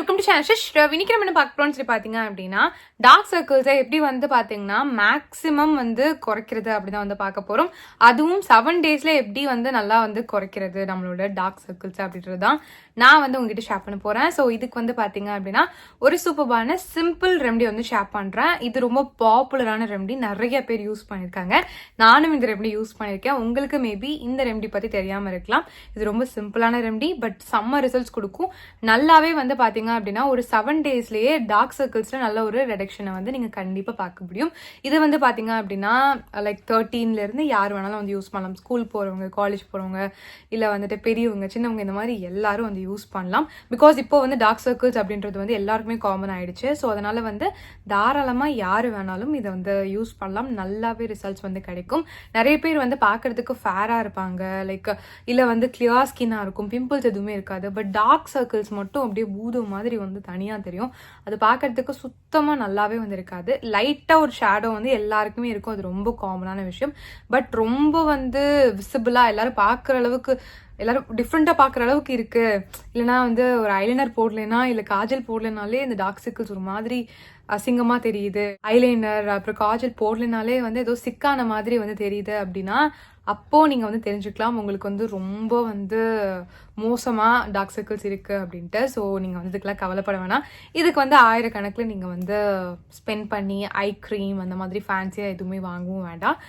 Welcome to channel. இன்னைக்கு நம்ம என்ன பார்க்க போறோம்னு சொல்லி பார்த்தீங்க அப்படின்னா, டார்க் சர்க்கிள்ஸை எப்படி வந்து பார்த்தீங்கன்னா மேக்ஸிமம் வந்து குறைக்கிறது அப்படிதான் வந்து பார்க்க போறோம். அதுவும் 7 டேஸ்ல எப்படி வந்து நல்லா வந்து குறைக்கிறது நம்மளோட டார்க் சர்க்கிள்ஸ் அப்படின்றது தான் நான் வந்து உங்ககிட்ட ஷேர் பண்ண போறேன். ஸோ இதுக்கு வந்து பார்த்தீங்க அப்படின்னா ஒரு சூப்பரான சிம்பிள் ரெமெடி வந்து ஷேர் பண்றேன். இது ரொம்ப பாப்புலரான ரெமெடி, நிறைய பேர் யூஸ் பண்ணியிருக்காங்க. நானும் இந்த ரெமெடி யூஸ் பண்ணியிருக்கேன். உங்களுக்கு மேபி இந்த ரெமெடி பத்தி தெரியாம இருக்கலாம். இது ரொம்ப சிம்பிளான ரெமெடி, பட் செம்ம ரிசல்ட்ஸ் கொடுக்கும். நல்லாவே வந்து பாத்தீங்க அப்படின்னா ஒரு 7 டேஸ்லயே டார்க் சர்க்கிள்ஸ்ல நல்ல ஒரு ரெடக்ஷனை வந்து நீங்க கண்டிப்பா பார்க்க முடியும். இது வந்து பாத்தீங்க அப்படின்னா லைக் 13ல இருந்து யார் வேணாலும் வந்து யூஸ் பண்ணலாம். ஸ்கூல் போறவங்க, காலேஜ் போறவங்க, இல்ல வந்துட்டு பெரியவங்க, சின்னவங்க, இந்த மாதிரி எல்லாரும் வந்து யூஸ் பண்ணலாம். பிகாஸ் இப்போ வந்து டார்க் சர்க்கிள்ஸ் அப்படின்றது வந்து எல்லாருக்குமே காமன் ஆயிடுச்சு. ஸோ அதனால வந்து தாராளமா யாரு வேணாலும் இதை வந்து யூஸ் பண்ணலாம். நல்லாவே ரிசல்ட்ஸ் வந்து கிடைக்கும். நிறைய பேர் வந்து பாக்குறதுக்கு ஃபேரா இருப்பாங்க, லைக் இல்ல வந்து கிளியர் ஸ்கின்னா இருக்கும், பிம்பிள்ஸ் எதுவுமே இருக்காது. பட் டார்க் சர்க்கிள்ஸ் மட்டும் அப்படியே பூதம் மாதிரி வந்து தனியா தெரியும். அது பார்க்கறதுக்கு சுத்தமா நல்லாவே வந்து இருக்காது. லைட்டா ஒரு ஷேடோ வந்து எல்லாருக்குமே இருக்கும். அது ரொம்ப காமனான விஷயம். பட் ரொம்ப வந்து விசிபிளா எல்லாரும் பார்க்குற அளவுக்கு, எல்லாரும் டிஃப்ரெண்டா பார்க்குற அளவுக்கு இருக்கு. இல்லைன்னா வந்து ஒரு ஐலைனர் போடலைன்னா இல்லை காஜல் போடலைனாலே இந்த டார்க் சர்க்கிள்ஸ் ஒரு மாதிரி அசிங்கமா தெரியுது, ஐலைனர் அப்புறம் காஜல் போடலைனாலே வந்து ஏதோ சிக்கான மாதிரி வந்து தெரியுது அப்படின்னா அப்போ நீங்க வந்து தெரிஞ்சுக்கலாம் உங்களுக்கு வந்து ரொம்ப வந்து மோசமா டார்க் சர்க்கிள்ஸ் இருக்கு அப்படின்ட்டு. ஸோ நீங்க வந்து இதுக்கெல்லாம் கவலைப்பட வேணாம். இதுக்கு வந்து 1000 கணக்கில் நீங்க வந்து ஸ்பெண்ட் பண்ணி ஐ க்ரீம் அந்த மாதிரி ஃபேன்சியா எதுவுமே வாங்கவும் வேண்டாம்.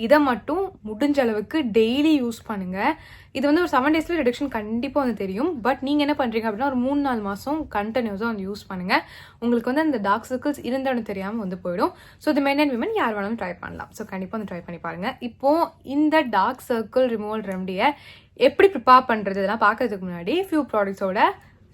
இதை மட்டும் முடிஞ்ச அளவுக்கு டெய்லி யூஸ் பண்ணுங்க. இது வந்து ஒரு 7 டேஸ்ல ரிடக்ஷன் கண்டிப்பா வந்து தெரியும். பட் நீங்க என்ன பண்றீங்க அப்படின்னா ஒரு 3-4 மாசம் கண்டினியூஸா வந்து யூஸ் பண்ணுங்க. உங்களுக்கு வந்து அந்த டார்க் சர்க்கிள்ஸ் இருந்தாலும் தெரியாம வந்து போயிடும். ஸோ இது மென் அண்ட் விமன் யார் வேணாலும் ட்ரை பண்ணலாம். ஸோ கண்டிப்பா வந்து ட்ரை பண்ணி பாருங்க. இப்போ இந்த டார்க் சர்க்கிள் ரிமூவல் ரெமடியை எப்படி ப்ரிப்பேர் பண்றது இதெல்லாம் பார்க்கறதுக்கு முன்னாடி ஃபியூ ப்ராடக்ட்ஸோட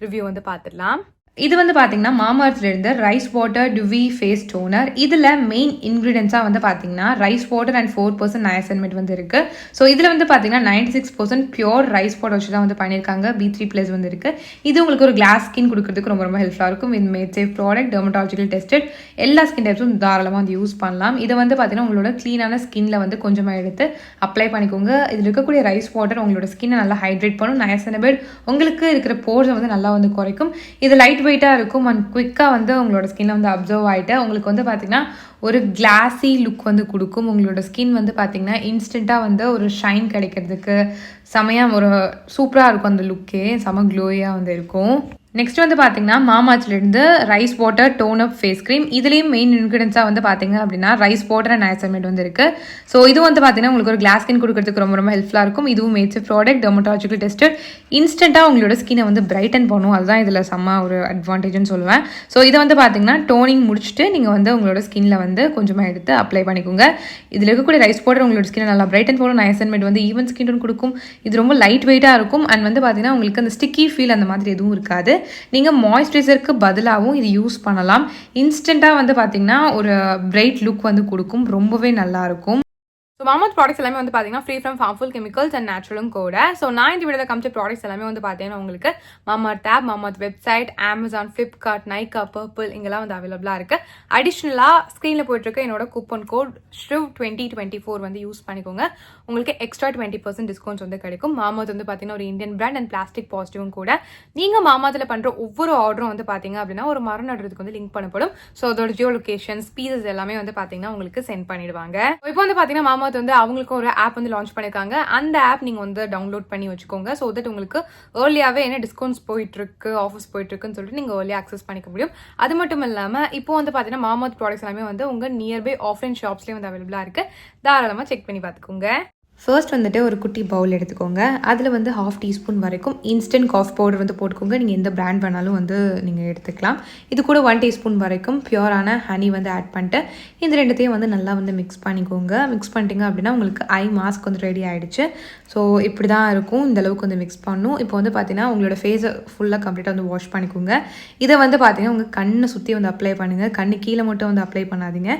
ரிவ்யூ வந்து பார்த்துடலாம். இது வந்து பார்த்தீங்கன்னா மாமார்த்ல இருந்து ரைஸ் வாட்டர் டுவி ஃபேஸ் டோனர். இதில் மெயின் இன்க்ரீடியன்ஸாக வந்து பார்த்தீங்கன்னா ரைஸ் வாட்டர் அண்ட் 4% நயசன்மேட் வந்து இருக்கு. ஸோ இதில் வந்து பார்த்தீங்கன்னா 96% பியூர் ரைஸ் வாட்டர் வச்சு தான் வந்து பண்ணியிருக்காங்க. B3+ வந்து இருக்கு. இது உங்களுக்கு ஒரு கிளாஸ் ஸ்கின் கொடுக்கறதுக்கு ரொம்ப ரொம்ப ஹெல்ப்ஃபுல்லாக இருக்கும். With mat safe product, dermatological tested, எல்லா ஸ்கின் டைப்ஸும் தாராளமாக வந்து யூஸ் பண்ணலாம். இதை வந்து பார்த்தீங்கன்னா உங்களோட க்ளீனான ஸ்கின்ல வந்து கொஞ்சமாக எடுத்து அப்ளை பண்ணிக்கோங்க. இதில் இருக்கக்கூடிய ரைஸ் வாட்டர் உங்களோட ஸ்கின்னை நல்லா ஹைட்ரேட் பண்ணும். நயசனமேட் உங்களுக்கு இருக்கிற போர்ஸை வந்து நல்லா வந்து குறைக்கும். இது லைட் வெயிட்டாக இருக்கும் அண்ட் குயிக்காக வந்து உங்களோட ஸ்கின்னை வந்து அப்சர்வ் ஆகிட்டு உங்களுக்கு வந்து பார்த்தீங்கன்னா ஒரு கிளாஸி லுக் வந்து கொடுக்கும். உங்களோட ஸ்கின் வந்து பார்த்தீங்கன்னா இன்ஸ்டண்ட்டாக வந்து ஒரு ஷைன் கிடைக்கிறதுக்கு செமையாக ஒரு சூப்பராக இருக்கும். அந்த லுக்கே செம க்ளோயாக வந்து இருக்கும். நெக்ஸ்ட் வந்து பார்த்தீங்கன்னா மாமார்த்லேருந்து ரைஸ் வாட்டர் டோன் அப் ஃபேஸ் க்ரீம். இதுலேயும் மெயின் இன்க்ரீடியன்ஸாக வந்து பார்த்தீங்க அப்படின்னா ரைஸ் வாட்டர் அண்ட் நயசன்மேட் வந்து இருக்குது. ஸோ இது வந்து பார்த்தீங்கன்னா உங்களுக்கு ஒரு கிளாஸ் ஸ்கின் கொடுக்கறதுக்கு ரொம்ப ரொம்ப ஹெல்ப்ஃபுல்லாக இருக்கும். இதுவும் mat safe product, dermatological tested, இன்ஸ்டண்ட்டாக உங்களோட ஸ்கினை வந்து பிரைட்டன் பண்ணும். அதுதான் இதில் செம்ம ஒரு அட்வான்டேஜ்னு சொல்லுவேன். ஸோ இதை வந்து பார்த்தீங்கன்னா டோனிங் முடிச்சுட்டு நீங்கள் வந்து உங்களோட ஸ்கின்ல வந்து கொஞ்சமாக எடுத்து அப்ளை பண்ணிக்கோங்க. இதில் இருக்கக்கூடிய ரைஸ் வாட்டர் உங்களோட ஸ்கினை நல்லா பிரைட்டன் பண்ணும். நயசன்மேட் வந்து ஈவன் ஸ்கின் டோன் கொடுக்கும். இது ரொம்ப லைட் வெயிட்டாக இருக்கும் அண்ட் வந்து பார்த்தீங்கன்னா உங்களுக்கு அந்த ஸ்டிக்கி ஃபீல் அந்த மாதிரி எதுவும் இருக்காது. நீங்கள் மாய்ஸ்சரைசருக்கு பதிலாகவும் இது யூஸ் பண்ணலாம். இன்ஸ்டண்ட்டாக வந்து பார்த்தீங்கன்னா ஒரு பிரைட் லுக் வந்து கொடுக்கும். ரொம்பவே நல்லா இருக்கும். ஸோ மாமார்த் ப்ராடக்ட்ஸ் எல்லாமே வந்து பார்த்தீங்கன்னா free from harmful chemicals and நேச்சுரலும் கூட. ஸோ நான் இந்த வீடியோவில் காமிச்ச ப்ராடக்ட்ஸ் எல்லாமே வந்து பார்த்தீங்கன்னா உங்களுக்கு Mamaearth app, Mamaearth website, Amazon, Flipkart, Nykaa, Purplle இங்கெல்லாம் வந்து அவைலபிளாக இருக்குது. அடிஷ்னலாக ஸ்க்ரீனில் போயிட்டுருக்க என்னோட கூப்பன் கோட் SHRIV2024 வந்து யூஸ் பண்ணிக்கோங்க. உங்களுக்கு எக்ஸ்ட்ரா 20% டிஸ்கவுண்ட்ஸ் வந்து கிடைக்கும். மாமார்த் வந்து பார்த்தீங்கன்னா ஒரு இந்தியன் பிராண்ட் அண்ட் பிளாஸ்டிக் பாசிட்டிவும் கூட. நீங்கள் மாமார்த்தில் பண்ணுற ஒவ்வொரு ஆர்டரும் வந்து பார்த்தீங்க அப்படின்னா ஒரு மரம் நடுறதுக்கு வந்து லிங்க் பண்ணப்படும். ஸோ அதோட ஜியோ லொகேஷன், பீசஸ் எல்லாமே வந்து பார்த்தீங்கன்னா உங்களுக்கு சென்ட் பண்ணிடுவாங்க. இப்போ வந்து பார்த்தீங்கன்னா மாமார்த் வந்து அவங்களுக்கு ஒரு ஆப் வந்து லான்ச் பண்ணிருக்காங்க. அந்த ஆப் நீங்க வந்து டவுன்லோட் பண்ணி வச்சுக்கோங்க. ஸோ தட் உங்களுக்கு ஏர்லியாவே என்ன டிஸ்கவுண்ட்ஸ் போயிட்டு இருக்கு, ஆஃபர்ஸ் போயிட்டு இருக்குன்னு சொல்லிட்டு நீங்க ஏர்லியா அக்சஸ் பண்ணிக்க முடியும். அது மட்டும் இல்லாம இப்போ வந்து பாத்தீங்கன்னா மாமார்த் ப்ராடக்ட்ஸ் எல்லாமே வந்து உங்க நியர்பை ஆஃப்லைன் ஷாப்ஸ்லயே வந்து அவைலபிளா இருக்கு. தாராளமா செக் பண்ணி பாத்துக்கோங்க. ஃபர்ஸ்ட் வந்துட்டு ஒரு குட்டி பவுல் எடுத்துக்கோங்க. அதில் வந்து 1/2 டீஸ்பூன் வரைக்கும் இன்ஸ்டன்ட் காஃபி பவுடர் வந்து போட்டுக்கோங்க. நீங்கள் எந்த பிராண்ட் வேணாலும் வந்து நீங்கள் எடுத்துக்கலாம். இது கூட 1 டீஸ்பூன் வரைக்கும் பியூரான ஹனி வந்து ஆட் பண்ணிட்டு இந்த ரெண்டுத்தையும் வந்து நல்லா வந்து மிக்ஸ் பண்ணிக்கோங்க. மிக்ஸ் பண்ணிட்டீங்க அப்படின்னா உங்களுக்கு ஐ மாஸ்க் வந்து ரெடி ஆகிடுச்சு. ஸோ இப்படி தான் இருக்கும். இந்த அளவுக்கு வந்து மிக்ஸ் பண்ணணும். இப்போ வந்து பார்த்தீங்கன்னா உங்களோட ஃபேஸை ஃபுல்லாக கம்ப்ளீட்டாக வந்து வாஷ் பண்ணிக்கோங்க. இதை வந்து பார்த்தீங்கன்னா உங்கள் கண்ணை சுற்றி வந்து அப்ளை பண்ணுங்கள். கண்ணு கீழே மட்டும் வந்து அப்ளை பண்ணாதீங்க.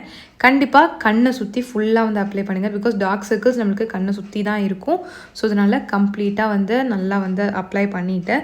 கண்டிப்பாக கண்ணை சுற்றி ஃபுல்லாக வந்து அப்ளை பண்ணுங்கள். பிகாஸ் டார்க் சர்க்கிள்ஸ் நம்மளுக்கு கண்ணை சுற்றி தான் இருக்கும். ஸோ அதனால் கம்ப்ளீட்டாக வந்து நல்லா வந்து அப்ளை பண்ணிவிட்டு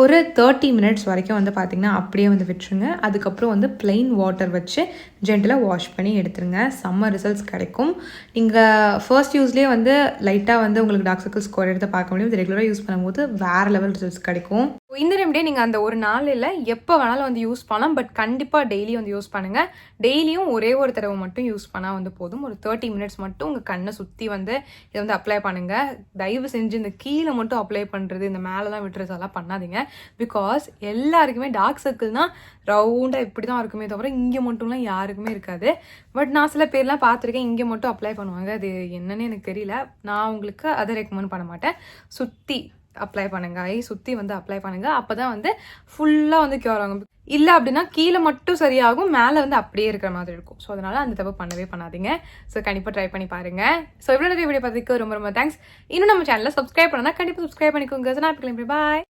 ஒரு 30 மினிட்ஸ் வரைக்கும் வந்து பார்த்திங்கன்னா அப்படியே வந்து விட்டுருங்க. அதுக்கப்புறம் வந்து ப்ளெயின் வாட்டர் வச்சு ஜென்டலாக வாஷ் பண்ணி எடுத்துருங்க. செம்ம ரிசல்ட்ஸ் கிடைக்கும். நீங்கள் ஃபர்ஸ்ட் யூஸ்லேயே வந்து லைட்டாக வந்து உங்களுக்கு டார்க் சர்க்கிள்ஸ் குறையிறத பார்க்க முடியும். இது ரெகுலராக யூஸ் பண்ணும்போது வேறு லெவல் ரிசல்ட்ஸ் கிடைக்கும். இந்த ரெமடியே நீங்கள் அந்த ஒரு நாளில் எப்போ வேணாலும் வந்து யூஸ் பண்ணலாம். பட் கண்டிப்பாக டெய்லி வந்து யூஸ் பண்ணுங்கள். டெய்லியும் ஒரே ஒரு தடவை மட்டும் யூஸ் பண்ணால் வந்து போதும். ஒரு 30 மினிட்ஸ் மட்டும் உங்கள் கண்ணை சுற்றி வந்து இதை வந்து அப்ளை பண்ணுங்கள். தயவு செஞ்சு இந்த கீழே மட்டும் அப்ளை பண்ணுறது, இந்த மேலெலாம் விட்டுறதெல்லாம் பண்ணாதீங்க. பிகாஸ் எல்லாருக்குமே டார்க் சர்க்கிள்னால் ரவுண்டாக இப்படி தான் இருக்குமே தவிர இங்கே மட்டும்லாம் யாருக்குமே இருக்காது. பட் நான் சில பேர்லாம் பார்த்துருக்கேன், இங்கே மட்டும் அப்ளை பண்ணுவாங்க. அது என்னன்னு எனக்கு தெரியல. நான் உங்களுக்கு அதை ரெக்கமெண்ட் பண்ண மாட்டேன். சுற்றி அப்ளை பண்ணுங்க, ஐ சுற்றி வந்து அப்ளை பண்ணுங்க. அப்போ தான் வந்து ஃபுல்லாக வந்து க்யூர் ஆகும். இல்லை அப்படின்னா கீழே மட்டும் சரியாகும், மேலே வந்து அப்படியே இருக்கிற மாதிரி இருக்கும். ஸோ அதனால அந்த தப்பு பண்ணவே பண்ணாதீங்க. ஸோ கண்டிப்பாக ட்ரை பண்ணி பாருங்க. ஸோ இவ்வளோ நிறைய வீடியோ பார்த்துக்கு ரொம்ப ரொம்ப தேங்க்ஸ். இன்னும் நம்ம சேனலில் சப்ஸ்கிரைப் பண்ணனா கண்டிப்பாக சப்ஸ்கிரைப் பண்ணிக்கோங்க. நான் பாய்.